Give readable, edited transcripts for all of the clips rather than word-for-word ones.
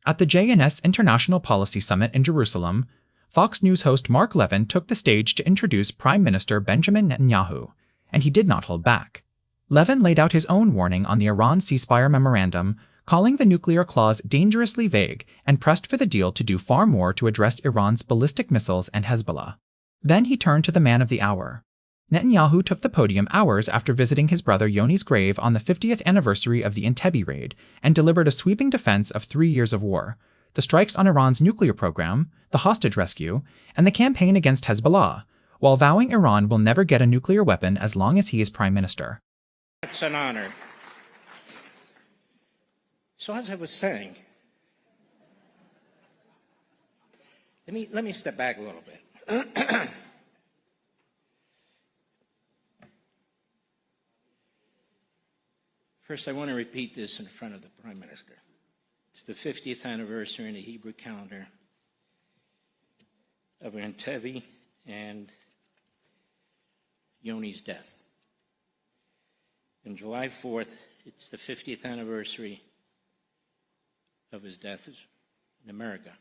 At the JNS International Policy Summit in Jerusalem, Fox News host Mark Levin took the stage to introduce Prime Minister Benjamin Netanyahu, and he did not hold back. Levin laid out his own warning on the Iran ceasefire memorandum, calling the nuclear clause dangerously vague, and pressed for the deal to do far more to address Iran's ballistic missiles and Hezbollah. Then he turned to the man of the hour. Netanyahu took the podium hours after visiting his brother Yoni's grave on the 50th anniversary of the Entebbe raid and delivered a sweeping defense of 3 years of war, the strikes on Iran's nuclear program, the hostage rescue, and the campaign against Hezbollah, while vowing Iran will never get a nuclear weapon as long as he is prime minister. It's an honor. So as I was saying, let me step back a little bit. First, I want to repeat this in front of the Prime Minister. It's the 50th anniversary in the Hebrew calendar of Entebbe and Yoni's death. On July 4th, it's the 50th anniversary of his death in America.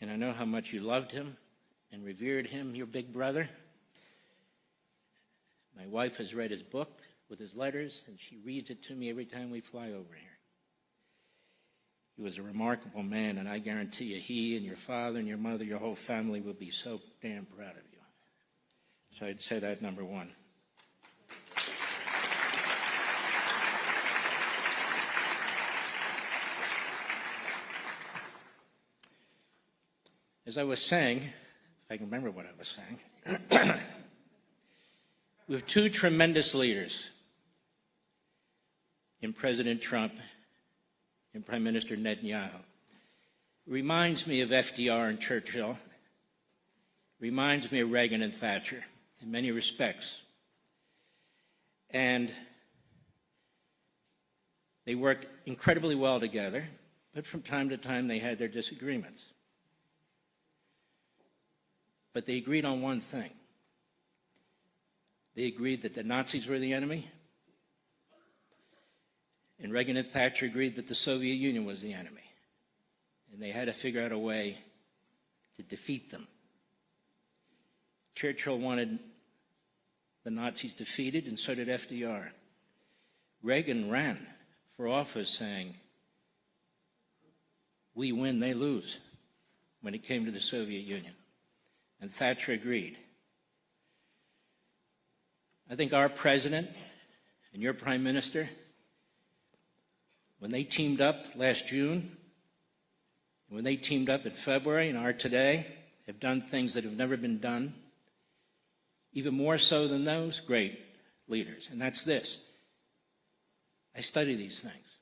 And I know how much you loved him and revered him, your big brother. My wife has read his book with his letters, and she reads it to me every time we fly over here. He was a remarkable man, and I guarantee you he and your father and your mother, your whole family will be so damn proud of you. So I'd say that number one. As I was saying, if I can remember what I was saying, we have two tremendous leaders in President Trump and Prime Minister Netanyahu. Reminds me of FDR and Churchill. Reminds me of Reagan and Thatcher in many respects. And they worked incredibly well together, but from time to time they had their disagreements. But they agreed on one thing. They agreed that the Nazis were the enemy, and Reagan and Thatcher agreed that the Soviet Union was the enemy, and they had to figure out a way to defeat them. Churchill wanted the Nazis defeated, and so did FDR. Reagan ran for office saying, we win, they lose, when it came to the Soviet Union. And Thatcher agreed. I think our president and your prime minister, when they teamed up last June, when they teamed up in February and are today, have done things that have never been done, even more so than those great leaders. And that's this. I study these things.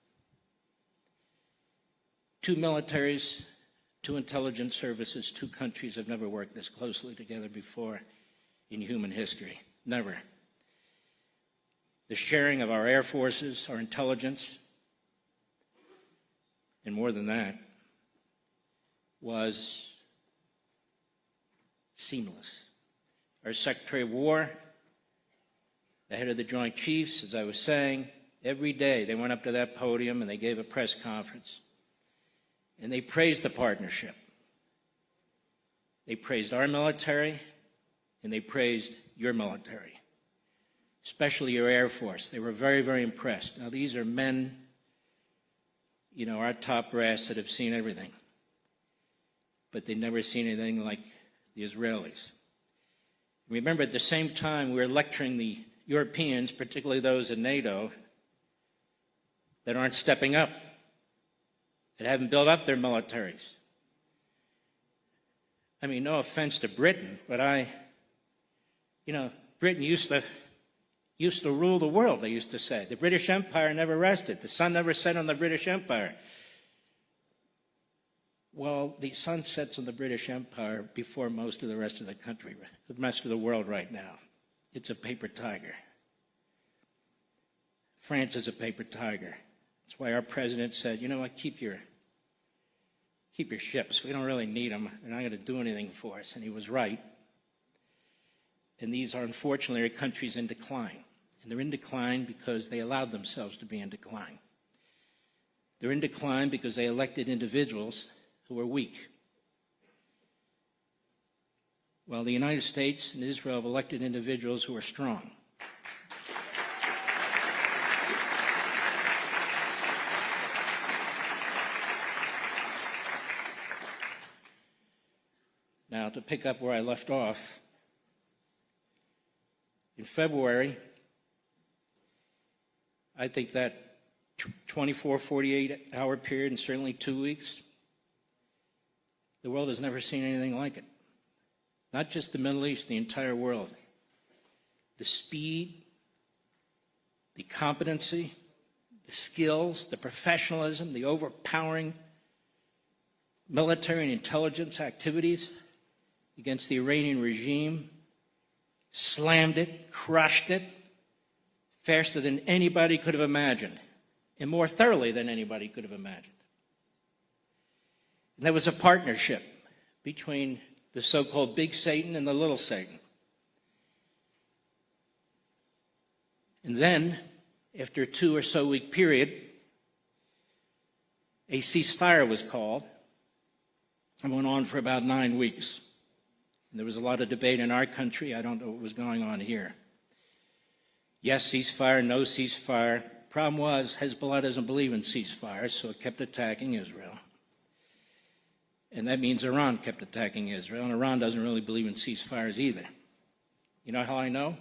Two militaries, two intelligence services, two countries have never worked this closely together before in human history. Never. The sharing of our air forces, our intelligence, and more than that, was seamless. Our Secretary of War, the head of the Joint Chiefs, as I was saying, every day they went up to that podium and they gave a press conference. And they praised the partnership. They praised our military, and they praised your military, especially your Air Force. They were very, very impressed. Now, these are men, you know, our top brass that have seen everything, but they've never seen anything like the Israelis. Remember, at the same time, we were lecturing the Europeans, particularly those in NATO, that aren't stepping up, that haven't built up their militaries. I mean, no offense to Britain, but Britain used to rule the world, they used to say. The British Empire never rested. The sun never set on the British Empire. Well, the sun sets on the British Empire before most of the rest of the country, the rest of the world right now. It's a paper tiger. France is a paper tiger. That's why our president said, you know what, keep your ships. We don't really need them. They're not going to do anything for us. And he was right. And these are, unfortunately, countries in decline. And they're in decline because they allowed themselves to be in decline. They're in decline because they elected individuals who are weak. While the United States and Israel have elected individuals who are strong. Now, to pick up where I left off, in February, I think that 24, 48-hour period, and certainly 2 weeks, the world has never seen anything like it. Not just the Middle East, the entire world. The speed, the competency, the skills, the professionalism, the overpowering military and intelligence activities against the Iranian regime, slammed it, crushed it, faster than anybody could have imagined, and more thoroughly than anybody could have imagined. And there was a partnership between the so-called big Satan and the little Satan. And then, after a 2 or so week period, a ceasefire was called and went on for about 9 weeks. And there was a lot of debate in our country. I don't know what was going on here. Yes, ceasefire, no ceasefire. Problem was, Hezbollah doesn't believe in ceasefires, so it kept attacking Israel. And that means Iran kept attacking Israel, and Iran doesn't really believe in ceasefires either. You know how I know?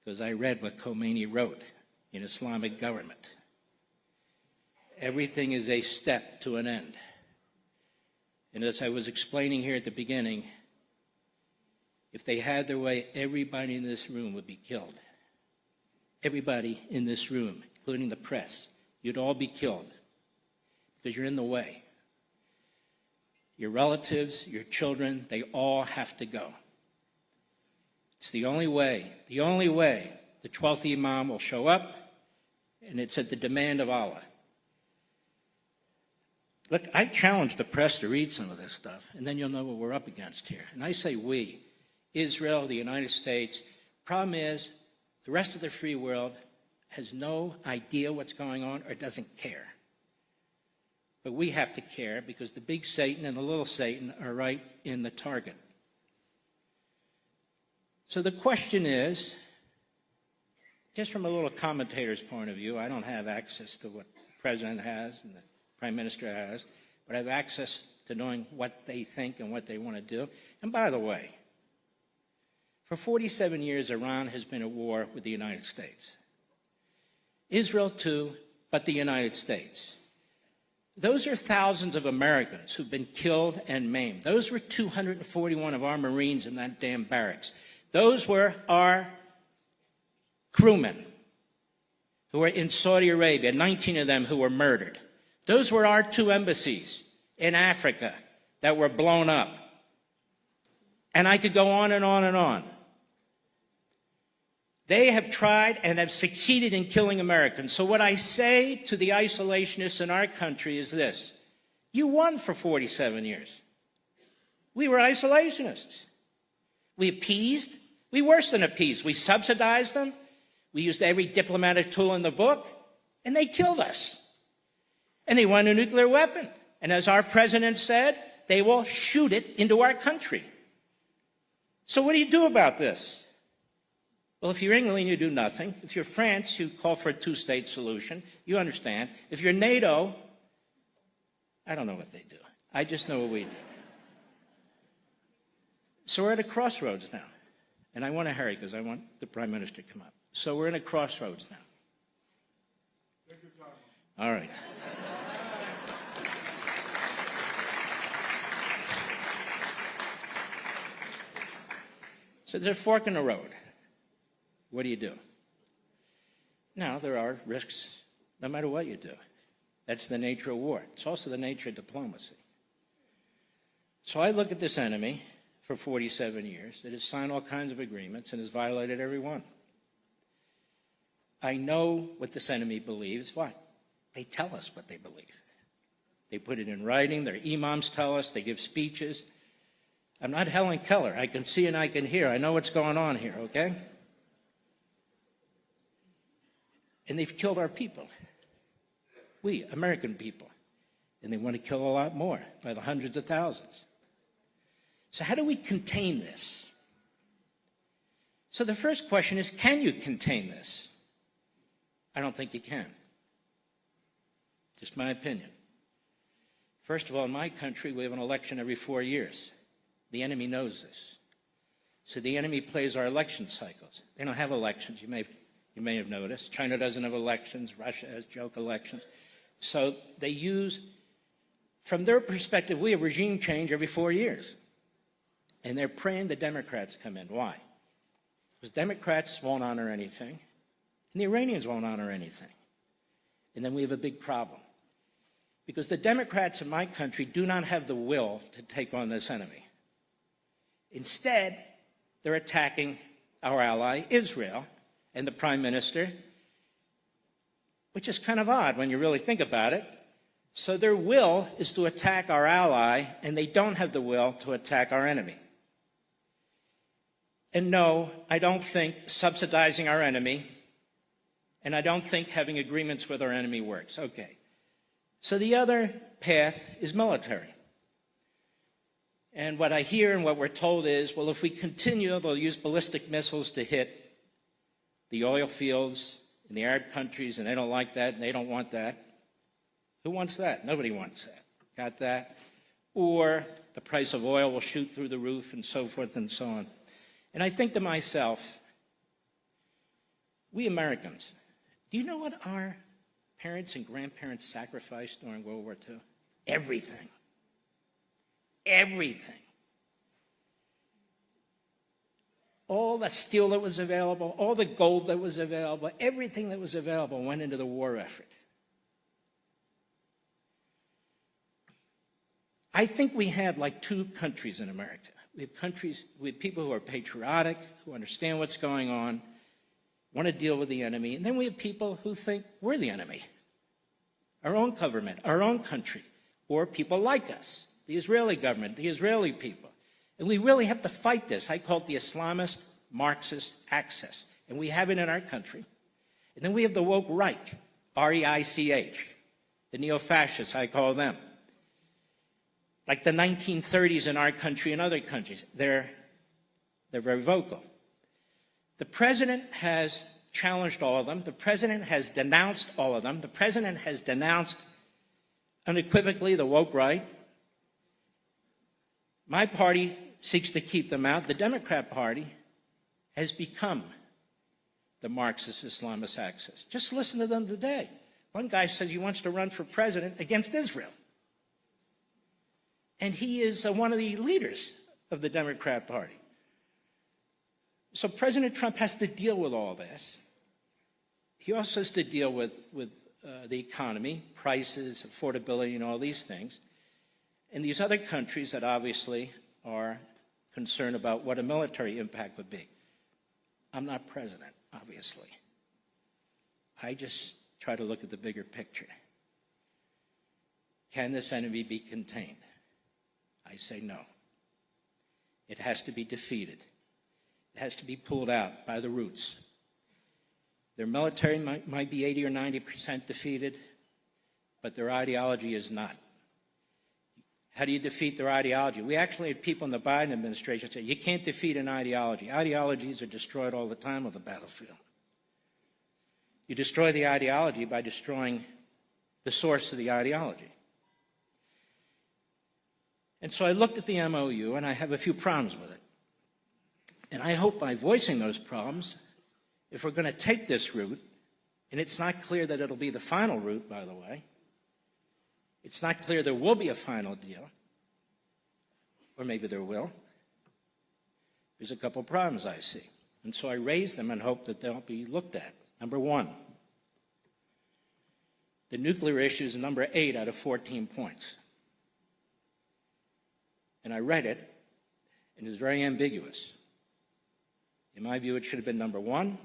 Because I read what Khomeini wrote in Islamic Government. Everything is a step to an end. And as I was explaining here at the beginning, if they had their way, everybody in this room would be killed. Everybody in this room, including the press, you'd all be killed because you're in the way. Your relatives, your children, they all have to go. It's the only way the 12th Imam will show up, and it's at the demand of Allah. Look, I challenge the press to read some of this stuff, and then you'll know what we're up against here. And I say we, Israel, the United States. Problem is, the rest of the free world has no idea what's going on or doesn't care. But we have to care because the big Satan and the little Satan are right in the target. So the question is, just from a little commentator's point of view, I don't have access to what the president has and the prime minister has, but I have access to knowing what they think and what they want to do. And by the way, for 47 years, Iran has been at war with the United States. Israel too, but the United States. Those are thousands of Americans who've been killed and maimed. Those were 241 of our Marines in that damn barracks. Those were our crewmen who were in Saudi Arabia, 19 of them who were murdered. Those were our 2 embassies in Africa that were blown up. And I could go on and on and on. They have tried and have succeeded in killing Americans. So what I say to the isolationists in our country is this. You won for 47 years. We were isolationists. We appeased. We worse than appeased. We subsidized them. We used every diplomatic tool in the book. And they killed us. And they want a nuclear weapon. And as our president said, they will shoot it into our country. So what do you do about this? Well, if you're England, you do nothing. If you're France, you call for a 2-state solution. You understand. If you're NATO, I don't know what they do. I just know what we do. So we're at a crossroads now. And I want to hurry because I want the Prime Minister to come up. So we're in a crossroads now. Take your time. All right. So there's a fork in the road. What do you do? Now, there are risks no matter what you do. That's the nature of war. It's also the nature of diplomacy. So I look at this enemy for 47 years that has signed all kinds of agreements and has violated every one. I know what this enemy believes. What? They tell us what they believe. They put it in writing. Their imams tell us. They give speeches. I'm not Helen Keller. I can see and I can hear. I know what's going on here, okay? And they've killed our people. We, American people. And they want to kill a lot more, by the hundreds of thousands. So how do we contain this? So the first question is, can you contain this? I don't think you can. Just my opinion. First of all, in my country, we have an election every 4 years. The enemy knows this. So the enemy plays our election cycles. They don't have elections, you may have noticed. China doesn't have elections. Russia has joke elections. So they use, from their perspective, we have regime change every 4 years. And they're praying the Democrats come in. Why? Because Democrats won't honor anything, and the Iranians won't honor anything. And then we have a big problem. Because the Democrats in my country do not have the will to take on this enemy. Instead, they're attacking our ally, Israel, and the Prime Minister, which is kind of odd when you really think about it. So their will is to attack our ally, and they don't have the will to attack our enemy. And no, I don't think subsidizing our enemy, and I don't think having agreements with our enemy works. Okay. So the other path is military. And what I hear and what we're told is, well, if we continue, they'll use ballistic missiles to hit the oil fields in the Arab countries, and they don't like that, and they don't want that. Who wants that? Nobody wants that. Got that? Or the price of oil will shoot through the roof, and so forth and so on. And I think to myself, we Americans, do you know what our parents and grandparents sacrificed during World War II? Everything. Everything. All the steel that was available, all the gold that was available, everything that was available went into the war effort. I think we have like two countries in America. We have people who are patriotic, who understand what's going on, want to deal with the enemy, and then we have people who think we're the enemy. Our own government, our own country, or people like us, the Israeli government, the Israeli people. And we really have to fight this. I call it the Islamist Marxist axis. And we have it in our country. And then we have the woke Reich, R-E-I-C-H, the neo-fascists, I call them. Like the 1930s in our country and other countries. They're very vocal. The president has challenged all of them. The president has denounced all of them. The president has denounced unequivocally the woke right. My party seeks to keep them out. The Democrat Party has become the Marxist Islamist axis. Just listen to them today. One guy says he wants to run for president against Israel. And he is one of the leaders of the Democrat Party. So President Trump has to deal with all this. He also has to deal with the economy, prices, affordability, and all these things. And these other countries that obviously are concerned about what a military impact would be. I'm not president, obviously. I just try to look at the bigger picture. Can this enemy be contained? I say no. It has to be defeated. It has to be pulled out by the roots. Their military might be 80 or 90% defeated, but their ideology is not. How do you defeat their ideology? We actually had people in the Biden administration say, you can't defeat an ideology. Ideologies are destroyed all the time on the battlefield. You destroy the ideology by destroying the source of the ideology. And so I looked at the MOU, and I have a few problems with it. And I hope by voicing those problems, if we're going to take this route, and it's not clear that it'll be the final route, by the way, it's not clear there will be a final deal, or maybe there will. There's a couple problems I see. And so I raise them and hope that they'll be looked at. Number one, the nuclear issue is number 8 out of 14 points. And I read it, and it's very ambiguous. In my view, it should have been number 1,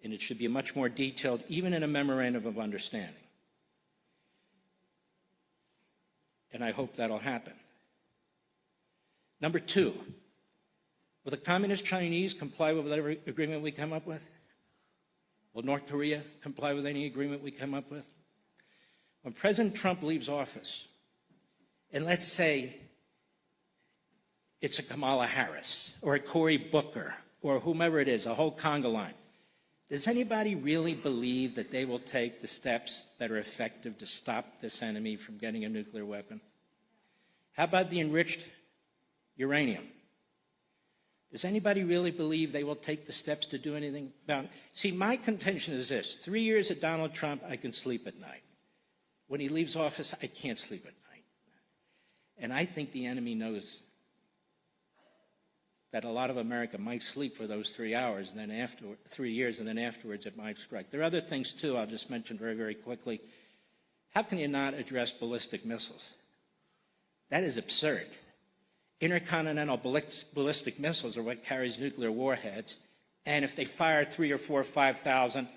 and it should be much more detailed, even in a memorandum of understanding. And I hope that'll happen. Number 2, will the Communist Chinese comply with whatever agreement we come up with? Will North Korea comply with any agreement we come up with? when President Trump leaves office, and let's say it's a Kamala Harris or a Cory Booker or whomever it is, a whole conga line, does anybody really believe that they will take the steps that are effective to stop this enemy from getting a nuclear weapon? How about the enriched uranium? Does anybody really believe they will take the steps to do anything about it? See, my contention is this. 3 years of Donald Trump, I can sleep at night. When he leaves office, I can't sleep at night. And I think the enemy knows that a lot of America might sleep for those 3 hours, and then 3 years, and then afterwards it might strike. There are other things, too, I'll just mention very, very quickly. How can you not address ballistic missiles? That is absurd. Intercontinental ballistic missiles are what carries nuclear warheads, and if they fire 3 or 4 or 5,000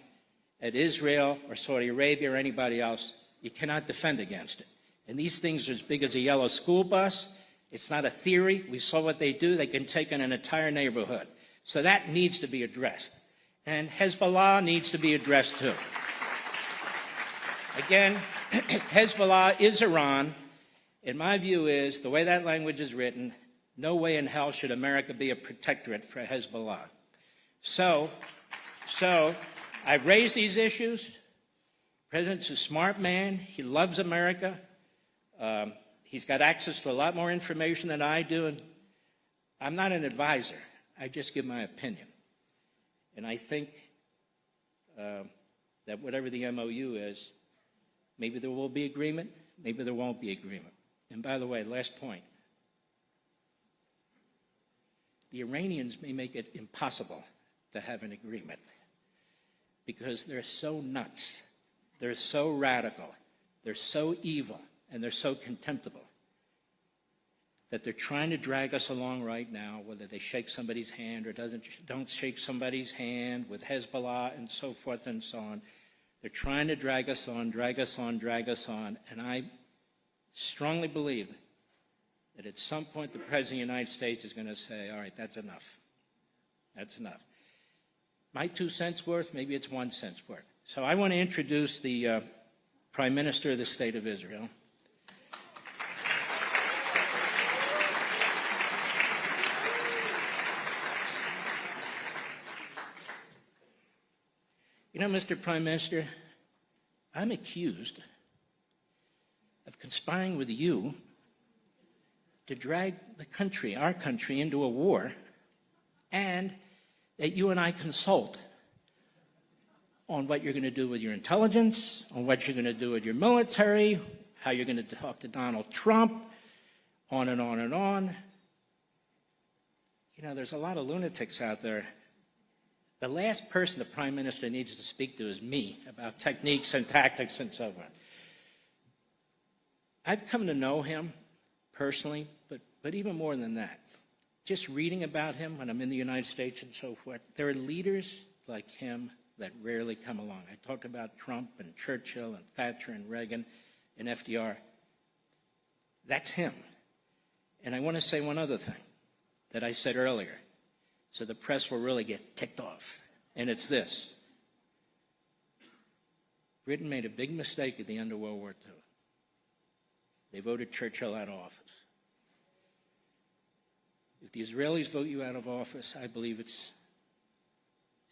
at Israel or Saudi Arabia or anybody else, you cannot defend against it. And these things are as big as a yellow school bus. It's not a theory. We saw what they do. They can take on an entire neighborhood. So that needs to be addressed. And Hezbollah needs to be addressed too. Again, Hezbollah is Iran. And my view is, the way that language is written, no way in hell should America be a protectorate for Hezbollah. So I've raised these issues. The President's a smart man. He loves America. He's got access to a lot more information than I do. And I'm not an advisor. I just give my opinion. And I think that whatever the MOU is, maybe there will be agreement, maybe there won't be agreement. And by the way, last point. The Iranians may make it impossible to have an agreement because they're so nuts, they're so radical, they're so evil, and they're so contemptible that they're trying to drag us along right now, whether they shake somebody's hand or don't shake somebody's hand with Hezbollah and so forth and so on. They're trying to drag us on, drag us on, drag us on, and I strongly believe that at some point the President of the United States is going to say, all right, that's enough. That's enough. My 2 cents worth, maybe it's 1 cent worth. So I want to introduce the Prime Minister of the State of Israel. You know, Mr. Prime Minister, I'm accused of conspiring with you to drag the country, our country, into a war, and that you and I consult on what you're going to do with your intelligence, on what you're going to do with your military, how you're going to talk to Donald Trump, on and on and on. You know, there's a lot of lunatics out there. The last person the Prime Minister needs to speak to is me about techniques and tactics and so on. I've come to know him personally, but even more than that, just reading about him when I'm in the United States and so forth, there are leaders like him that rarely come along. I talked about Trump and Churchill and Thatcher and Reagan and FDR. That's him. And I want to say one other thing that I said earlier, so the press will really get ticked off, and it's this. Britain made a big mistake at the end of World War II. They voted Churchill out of office. If the Israelis vote you out of office, I believe it's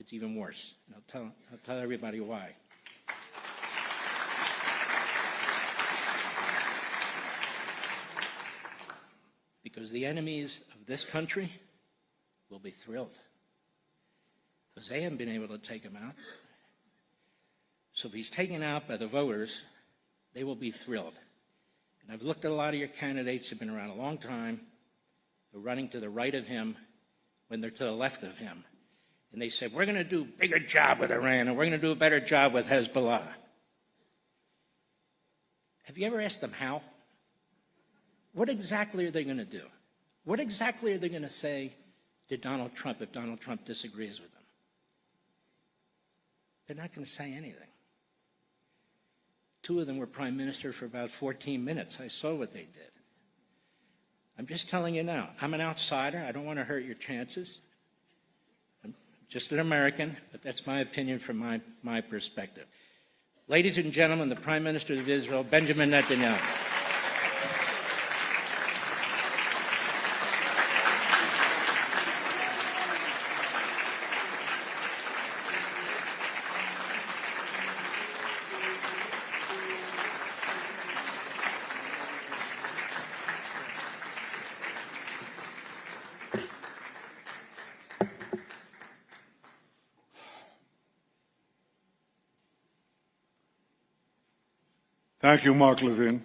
even worse. And I'll tell everybody why. Because the enemies of this country will be thrilled. Because they haven't been able to take him out. So if he's taken out by the voters, they will be thrilled. And I've looked at a lot of your candidates who've been around a long time. They're running to the right of him when they're to the left of him. And they say, we're going to do a bigger job with Iran, and we're going to do a better job with Hezbollah. Have you ever asked them how? What exactly are they going to do? What exactly are they going to say to Donald Trump if Donald Trump disagrees with them? They're not going to say anything. 2 of them were prime minister for about 14 minutes. I saw what they did. I'm just telling you now, I'm an outsider. I don't want to hurt your chances. I'm just an American, but that's my opinion from my perspective. Ladies and gentlemen, the Prime Minister of Israel, Benjamin Netanyahu. Thank you, Mark Levin.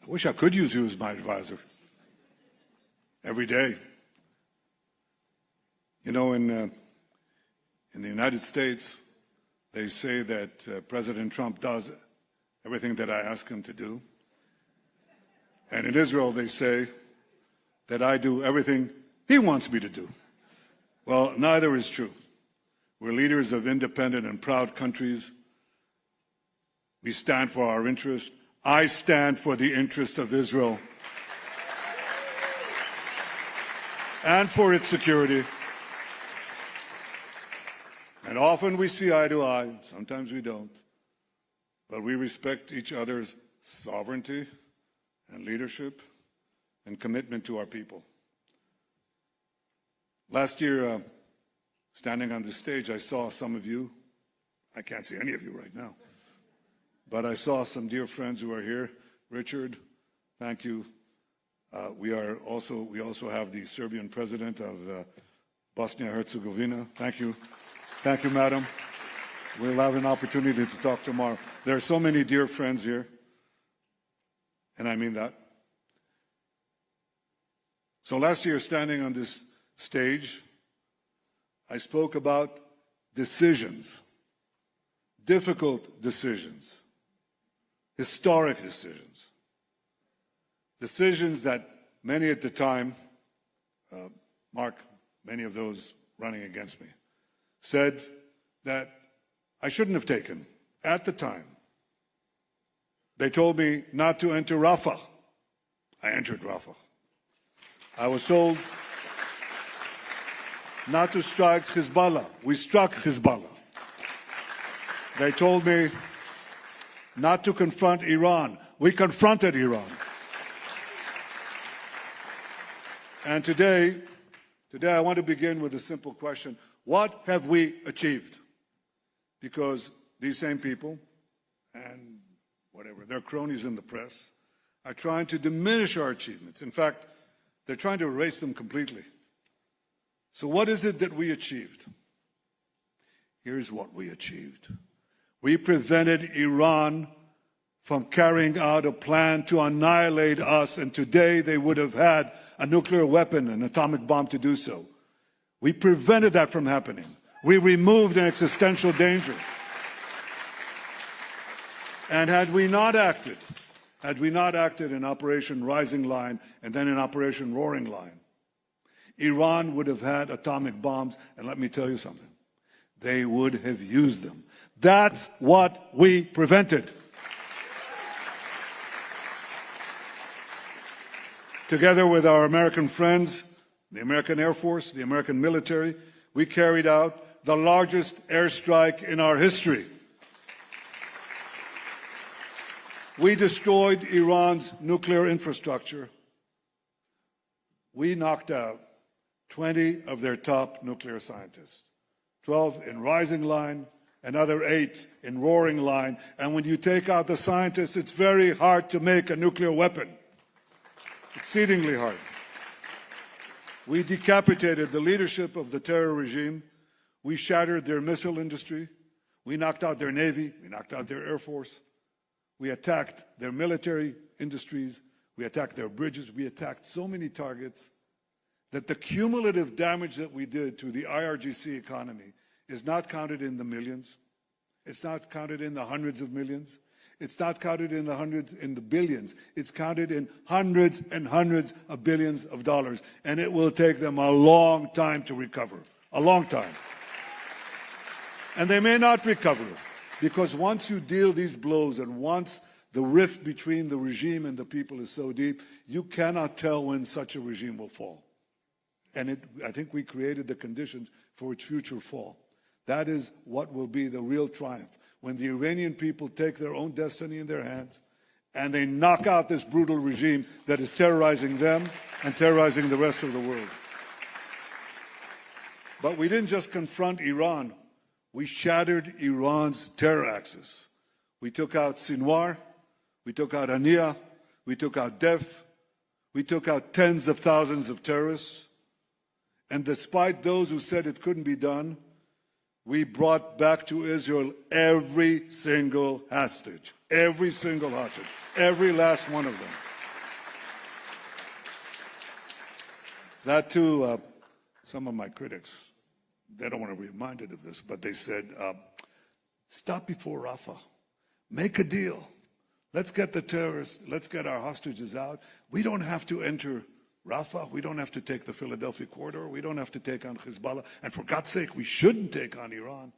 I wish I could use you as my advisor every day. You know, in the United States, they say that President Trump does everything that I ask him to do. And in Israel, they say that I do everything he wants me to do. Well, neither is true. We're leaders of independent and proud countries. We stand for our interests. I stand for the interests of Israel and for its security. And often we see eye to eye, sometimes we don't, but we respect each other's sovereignty and leadership and commitment to our people. Last year, standing on the stage, I saw some of you. I can't see any of you right now. But I saw some dear friends who are here. Richard, thank you. We also have the Serbian president of Bosnia-Herzegovina. Thank you. Thank you, madam. We'll have an opportunity to talk tomorrow. There are so many dear friends here, and I mean that. So last year, standing on this stage, I spoke about decisions, difficult decisions, historic decisions, decisions that many at the time, Mark, many of those running against me, said that I shouldn't have taken at the time. They told me not to enter Rafah. I entered Rafah. I was told not to strike Hezbollah. We struck Hezbollah. They told me not to confront Iran. We confronted Iran. And today I want to begin with a simple question. What have we achieved? Because these same people, and whatever, their cronies in the press, are trying to diminish our achievements. In fact, they're trying to erase them completely. So what is it that we achieved? Here's what we achieved. We prevented Iran from carrying out a plan to annihilate us, and today they would have had a nuclear weapon, an atomic bomb to do so. We prevented that from happening. We removed an existential danger. And had we not acted in Operation Rising Line and then in Operation Roaring Line, Iran would have had atomic bombs, and let me tell you something, they would have used them. That's what we prevented. Together with our American friends, the American Air Force, the American military, we carried out the largest airstrike in our history. We destroyed Iran's nuclear infrastructure. We knocked out 20 of their top nuclear scientists, 12 in Rising Line, another 8 in Roaring Line. And when you take out the scientists, it's very hard to make a nuclear weapon. Exceedingly hard. We decapitated the leadership of the terror regime. We shattered their missile industry. We knocked out their Navy. We knocked out their Air Force. We attacked their military industries. We attacked their bridges. We attacked so many targets that the cumulative damage that we did to the IRGC economy is not counted in the millions. It's not counted in the hundreds of millions. It's not counted in the billions. It's counted in hundreds and hundreds of billions of dollars. And it will take them a long time to recover. A long time. And they may not recover, because once you deal these blows and once the rift between the regime and the people is so deep, you cannot tell when such a regime will fall. And I think we created the conditions for its future fall. That is what will be the real triumph, when the Iranian people take their own destiny in their hands and they knock out this brutal regime that is terrorizing them and terrorizing the rest of the world. But we didn't just confront Iran. We shattered Iran's terror axis. We took out Sinwar, we took out Hania, we took out Def, we took out tens of thousands of terrorists. And despite those who said it couldn't be done, we brought back to Israel every single hostage, every last one of them. That too, some of my critics, they don't want to be reminded of this, but they said, stop before Rafah, make a deal. Let's get the terrorists, let's get our hostages out. We don't have to enter Rafah, we don't have to take the Philadelphia corridor, we don't have to take on Hezbollah, and for God's sake, we shouldn't take on Iran.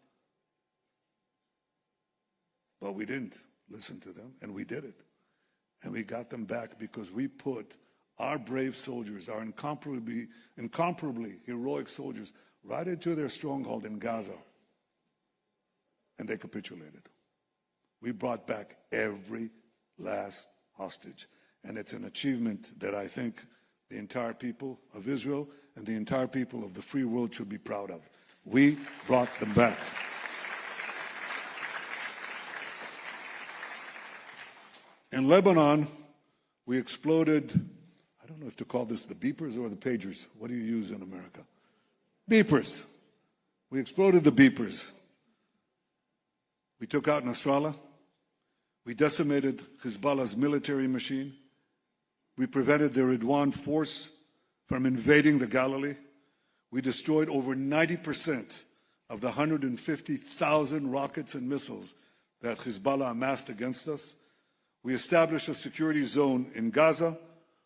But we didn't listen to them, and we did it. And we got them back because we put our brave soldiers, our incomparably heroic soldiers, right into their stronghold in Gaza. And they capitulated. We brought back every last hostage. And it's an achievement that I think the entire people of Israel and the entire people of the free world should be proud of. We brought them back. In Lebanon, we exploded, I don't know if to call this the beepers or the pagers. What do you use in America? Beepers. We exploded the beepers. We took out Nasrallah. We decimated Hezbollah's military machine. We prevented the Ridwan force from invading the Galilee. We destroyed over 90% of the 150,000 rockets and missiles that Hezbollah amassed against us. We established a security zone in Gaza.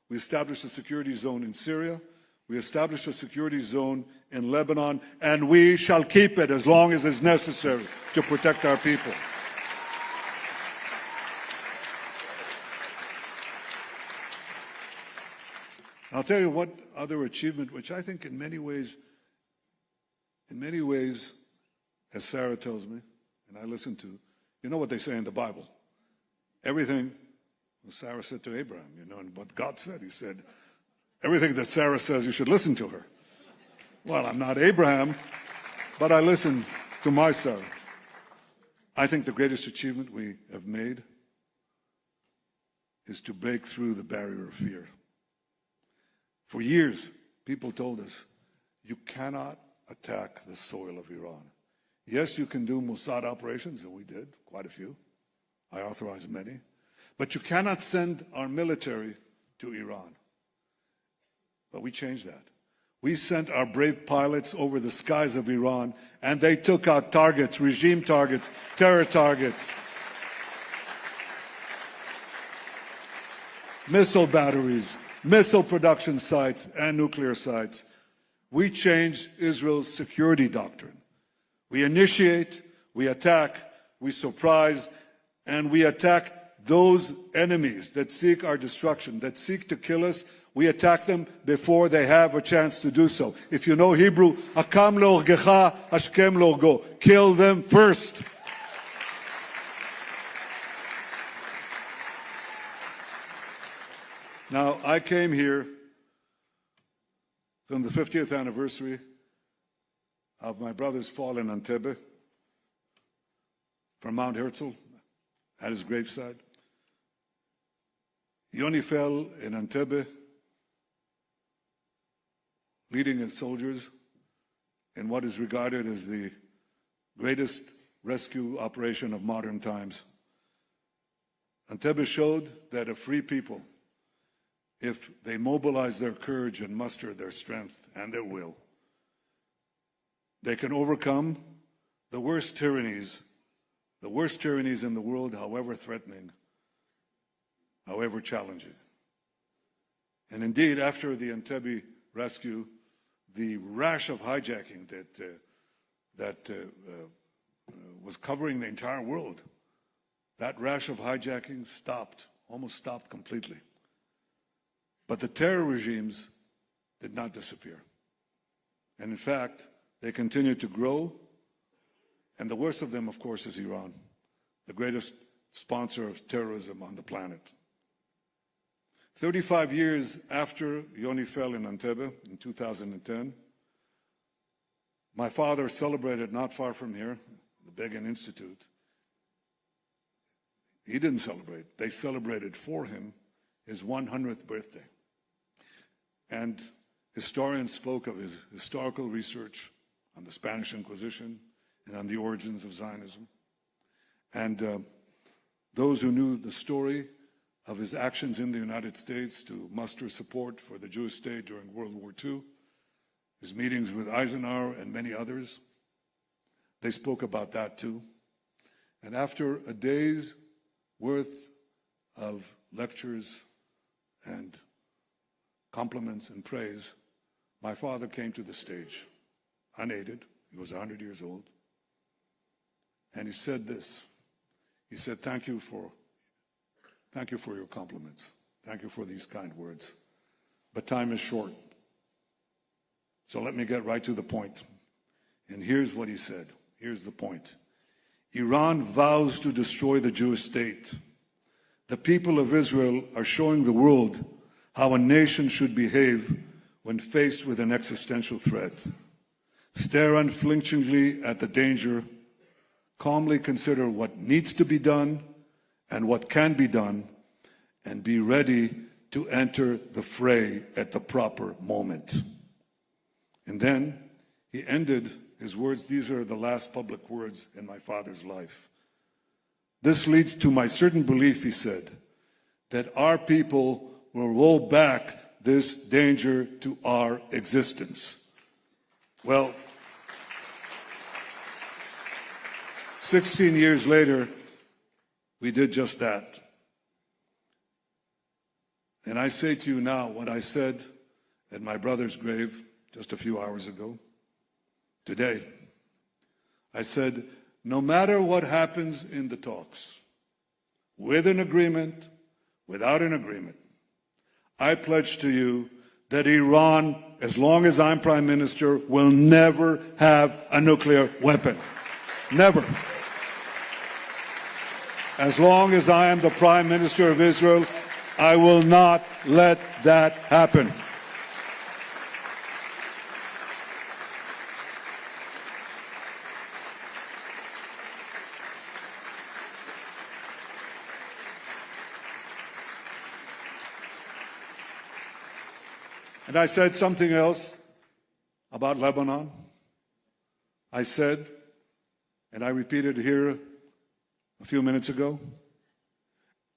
We established a security zone in Syria. We established a security zone in Lebanon, and we shall keep it as long as is necessary to protect our people. I'll tell you what other achievement, which I think in many ways, as Sarah tells me, and I listen to, you know what they say in the Bible. Everything Sarah said to Abraham, you know, and what God said, he said, everything that Sarah says, you should listen to her. Well, I'm not Abraham, but I listen to my Sarah. I think the greatest achievement we have made is to break through the barrier of fear. For years, people told us, you cannot attack the soil of Iran. Yes, you can do Mossad operations, and we did, quite a few. I authorized many. But you cannot send our military to Iran. But we changed that. We sent our brave pilots over the skies of Iran, and they took out targets, regime targets, terror targets, missile batteries, missile production sites, and nuclear sites. We changed Israel's security doctrine. We initiate, we attack, we surprise, and we attack those enemies that seek our destruction, that seek to kill us. We attack them before they have a chance to do so. If you know Hebrew, akam leorgecha, hashkem leorgo. Kill them first. Now, I came here from the 50th anniversary of my brother's fall in Entebbe, from Mount Herzl, at his graveside. Yoni fell in Entebbe, leading his soldiers in what is regarded as the greatest rescue operation of modern times. Entebbe showed that a free people, if they mobilize their courage and muster their strength and their will, they can overcome the worst tyrannies in the world, however threatening, however challenging. And indeed, after the Entebbe rescue, the rash of hijacking that was covering the entire world, that rash of hijacking stopped, almost stopped completely. But the terror regimes did not disappear. And in fact, they continued to grow And the worst of them, of course, is Iran, the greatest sponsor of terrorism on the planet. 35 years after Yoni fell in Entebbe in 2010, my father celebrated not far from here, the Begin Institute. He didn't celebrate. They celebrated for him his 100th birthday. And historians spoke of his historical research on the Spanish Inquisition and on the origins of Zionism. And those who knew the story of his actions in the United States to muster support for the Jewish state during World War II, his meetings with Eisenhower and many others, they spoke about that too. And after a day's worth of lectures and compliments and praise, my father came to the stage, unaided. He was 100 years old. And he said this. He said, thank you for your compliments. Thank you for these kind words. But time is short. So let me get right to the point. And here's what he said. Here's the point. Iran vows to destroy the Jewish state. The people of Israel are showing the world how a nation should behave when faced with an existential threat. Stare unflinchingly at the danger, calmly consider what needs to be done and what can be done, and be ready to enter the fray at the proper moment. And then he ended his words. These are the last public words in my father's life. This leads to my certain belief, he said, that our people will roll back this danger to our existence. Well, 16 years later, we did just that. And I say to you now what I said at my brother's grave just a few hours ago. Today, I said, no matter what happens in the talks, with an agreement, without an agreement, I pledge to you that Iran, as long as I'm Prime Minister, will never have a nuclear weapon. Never. As long as I am the Prime Minister of Israel, I will not let that happen. And I said something else about Lebanon. I said, and I repeated here a few minutes ago,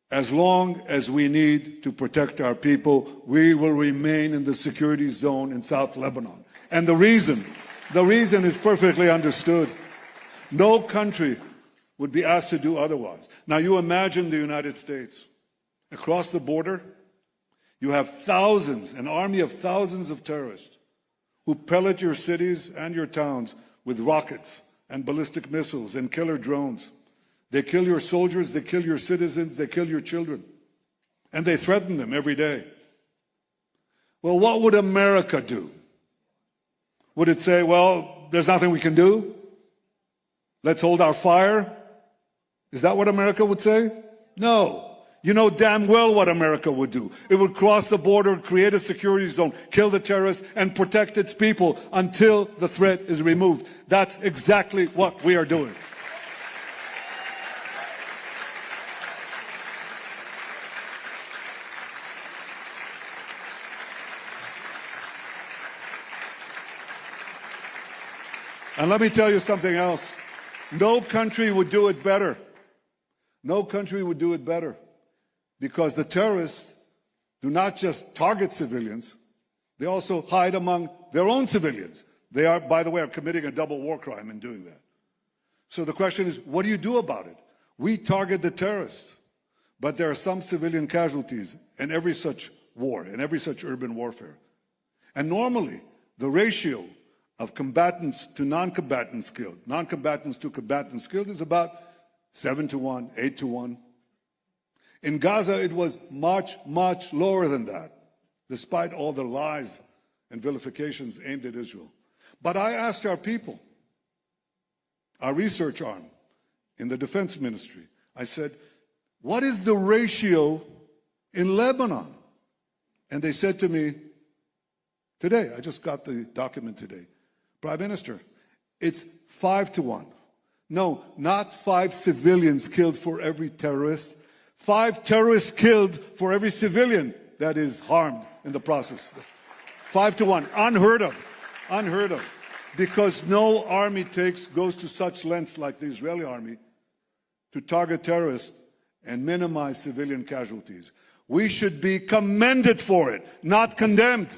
as long as we need to protect our people, we will remain in the security zone in South Lebanon. And the reason is perfectly understood. No country would be asked to do otherwise. Now you imagine the United States. Across the border, you have thousands, an army of thousands of terrorists who pellet your cities and your towns with rockets and ballistic missiles and killer drones. They kill your soldiers, they kill your citizens, they kill your children. And they threaten them every day. Well, what would America do? Would it say, well, there's nothing we can do? Let's hold our fire? Is that what America would say? No. You know damn well what America would do. It would cross the border, create a security zone, kill the terrorists, and protect its people until the threat is removed. That's exactly what we are doing. And let me tell you something else. No country would do it better. No country would do it better. Because the terrorists do not just target civilians, they also hide among their own civilians. They are, by the way, are committing a double war crime in doing that. So the question is, what do you do about it? We target the terrorists, but there are some civilian casualties in every such war, in every such urban warfare. And normally, the ratio of combatants to non-combatants killed, non-combatants to combatants killed is about 7-to-1, 8-to-1. In Gaza, it was much, much lower than that, despite all the lies and vilifications aimed at Israel. But I asked our people, our research arm in the defense ministry. I said, what is the ratio in Lebanon? And they said to me today, I just got the document today, Prime Minister, it's 5-1. No, not 5 civilians killed for every terrorist. 5 terrorists killed for every civilian that is harmed in the process. 5-1, unheard of, unheard of. Because no army goes to such lengths like the Israeli army to target terrorists and minimize civilian casualties. We should be commended for it, not condemned.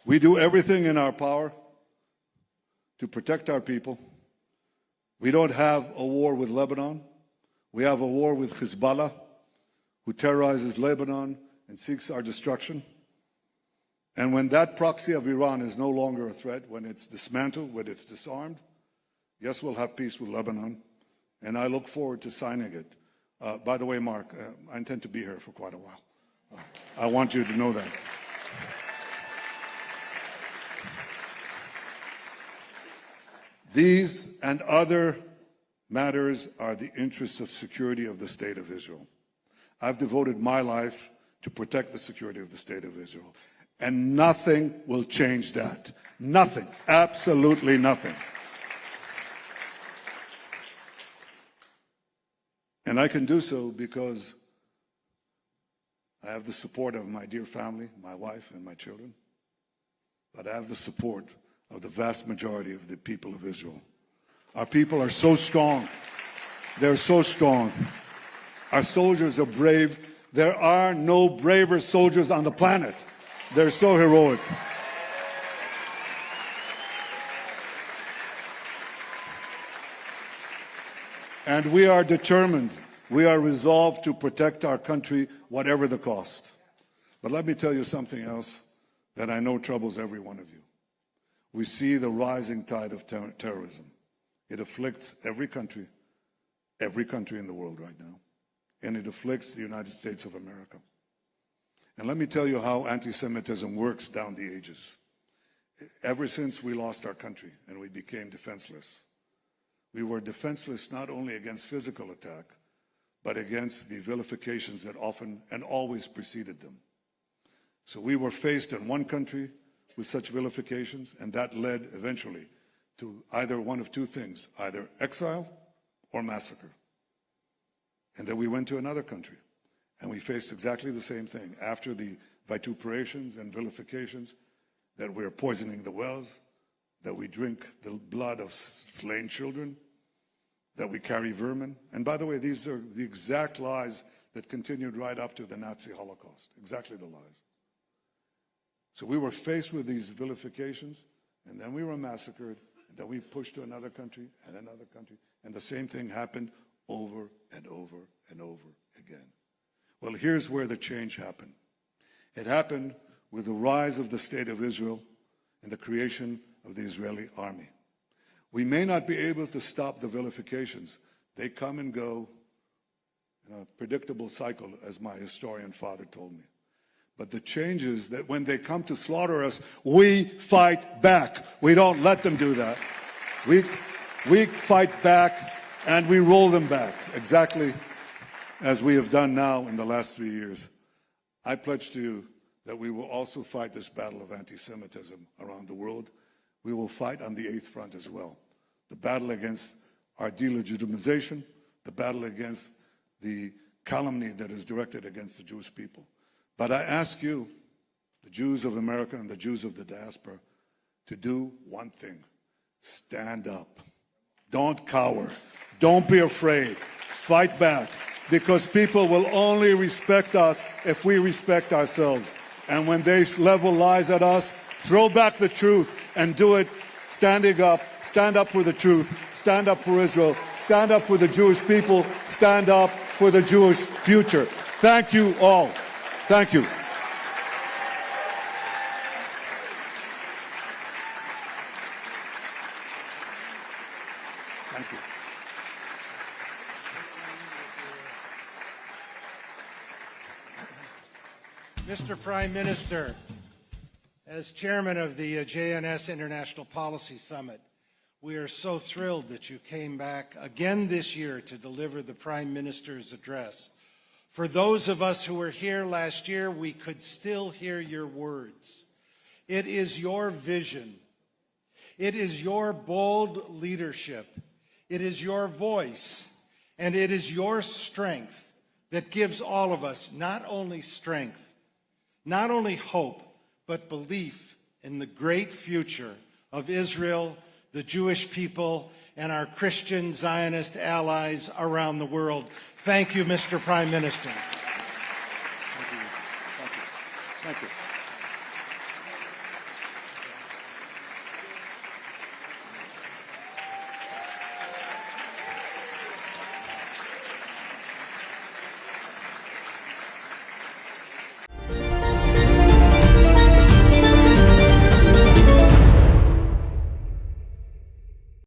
We do everything in our power to protect our people. We don't have a war with Lebanon. We have a war with Hezbollah, who terrorizes Lebanon and seeks our destruction. And when that proxy of Iran is no longer a threat, when it's dismantled, when it's disarmed, yes, we'll have peace with Lebanon, and I look forward to signing it. By the way, Mark, I intend to be here for quite a while. I want you to know that. These and other matters are the interests of security of the State of Israel. I've devoted my life to protect the security of the State of Israel. And nothing will change that. Nothing. Absolutely nothing. And I can do so because I have the support of my dear family, my wife and my children. But I have the support of the vast majority of the people of Israel. Our people are so strong. They're so strong. Our soldiers are brave. There are no braver soldiers on the planet. They're so heroic. And we are determined. We are resolved to protect our country, whatever the cost. But let me tell you something else that I know troubles every one of you. We see the rising tide of terrorism. It afflicts every country in the world right now. And it afflicts the United States of America. And let me tell you how anti-Semitism works down the ages. Ever since we lost our country and we became defenseless, we were defenseless not only against physical attack, but against the vilifications that often and always preceded them. So we were faced in one country with such vilifications, and that led eventually to either one of two things, either exile or massacre. And then we went to another country, and we faced exactly the same thing. After the vituperations and vilifications, that we're poisoning the wells, that we drink the blood of slain children, that we carry vermin. And by the way, these are the exact lies that continued right up to the Nazi Holocaust, exactly the lies. So we were faced with these vilifications, and then we were massacred, and then we pushed to another country and another country, and the same thing happened over and over and over again. Well, here's where the change happened. It happened with the rise of the State of Israel and the creation of the Israeli army. We may not be able to stop the vilifications. They come and go in a predictable cycle, as my historian father told me. But the change is that when they come to slaughter us, we fight back. We don't let them do that. We fight back and we roll them back, exactly as we have done now in the last 3 years. I pledge to you that we will also fight this battle of anti-Semitism around the world. We will fight on the eighth front as well. The battle against our delegitimization, the battle against the calumny that is directed against the Jewish people. But I ask you, the Jews of America and the Jews of the diaspora, to do one thing. Stand up. Don't cower. Don't be afraid. Fight back. Because people will only respect us if we respect ourselves. And when they level lies at us, throw back the truth and do it standing up. Stand up for the truth. Stand up for Israel. Stand up for the Jewish people. Stand up for the Jewish future. Thank you all. Thank you. Thank you. Mr. Prime Minister, As chairman of the JNS International Policy Summit, we are so thrilled that you came back again this year to deliver the Prime Minister's address. For those of us who were here last year, we could still hear your words. It is your vision. It is your bold leadership. It is your voice, and it is your strength that gives all of us not only strength, not only hope, but belief in the great future of Israel, the Jewish people, and our Christian Zionist allies around the world. Thank you, Mr. Prime Minister. Thank you. Thank you. Thank you.